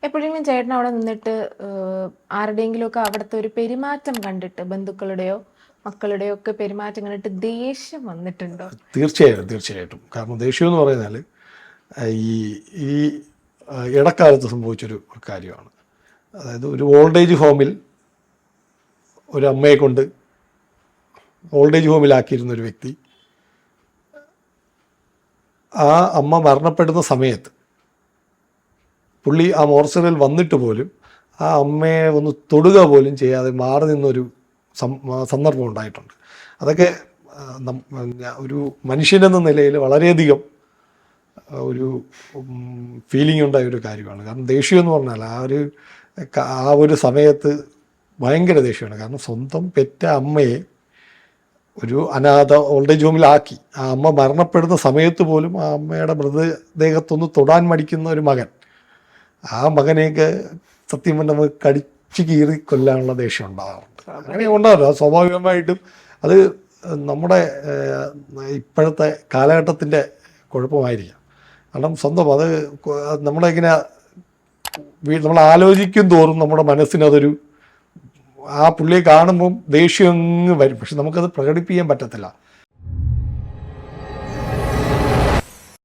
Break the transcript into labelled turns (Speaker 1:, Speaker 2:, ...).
Speaker 1: എപ്പോഴെങ്കിലും ചേട്ടൻ അവിടെ നിന്നിട്ട് ആരുടെയെങ്കിലുമൊക്കെ അവിടുത്തെ ഒരു പെരുമാറ്റം കണ്ടിട്ട് ബന്ധുക്കളുടെയോ മക്കളുടെയോ ഒക്കെ പെരുമാറ്റം കണ്ടിട്ട് ദേഷ്യം വന്നിട്ടുണ്ടോ?
Speaker 2: തീർച്ചയായിട്ടും. കാരണം ദേഷ്യം എന്ന് പറഞ്ഞാൽ ഈ ഈ ഇടക്കാലത്ത് സംഭവിച്ചൊരു കാര്യമാണ്. അതായത് ഒരു ഓൾഡ് ഏജ് ഹോമിൽ ഒരു അമ്മയെ കൊണ്ട് ഓൾഡ് ഏജ് ഹോമിലാക്കിയിരുന്ന ഒരു വ്യക്തി, ആ അമ്മ മരണപ്പെടുന്ന സമയത്ത് പുള്ളി ആ മോർച്ചറിയിൽ വന്നിട്ട് പോലും ആ അമ്മയെ ഒന്ന് തൊടുക പോലും ചെയ്യാതെ മാറി നിന്നൊരു സന്ദർഭം ഉണ്ടായിട്ടുണ്ട്. അതൊക്കെ ഒരു മനുഷ്യനെന്ന നിലയിൽ വളരെയധികം ഒരു ഫീലിംഗ് ഉണ്ടായ ഒരു കാര്യമാണ്. കാരണം ദേഷ്യം എന്ന് പറഞ്ഞാൽ ആ ഒരു സമയത്ത് ഭയങ്കര ദേഷ്യമാണ്. കാരണം സ്വന്തം പെറ്റ അമ്മയെ ഒരു അനാഥ ഓൾഡ് ഏജ് ഹോമിലാക്കി ആ അമ്മ മരണപ്പെടുന്ന സമയത്ത് പോലും ആ അമ്മയുടെ മൃതദേഹത്തൊന്ന് തൊടാൻ മടിക്കുന്ന ഒരു മകൻ, ആ മകനെയൊക്കെ സത്യം പറഞ്ഞാൽ നമുക്ക് കടിച്ചു കീറി കൊല്ലാനുള്ള ദേഷ്യം ഉണ്ടാകാറുണ്ട്. അങ്ങനെ ഉണ്ടാവില്ല സ്വാഭാവികമായിട്ടും. അത് നമ്മുടെ ഇപ്പോഴത്തെ കാലഘട്ടത്തിൻ്റെ കുഴപ്പമായിരിക്കാം. കാരണം സ്വന്തം അത് നമ്മളിങ്ങനെ നമ്മൾ ആലോചിക്കും തോറും നമ്മുടെ മനസ്സിനതൊരു ആ പുള്ളിയെ കാണുമ്പം ദേഷ്യം അങ്ങ് വരും. പക്ഷെ നമുക്കത് പ്രകടിപ്പിക്കാൻ പറ്റത്തില്ല.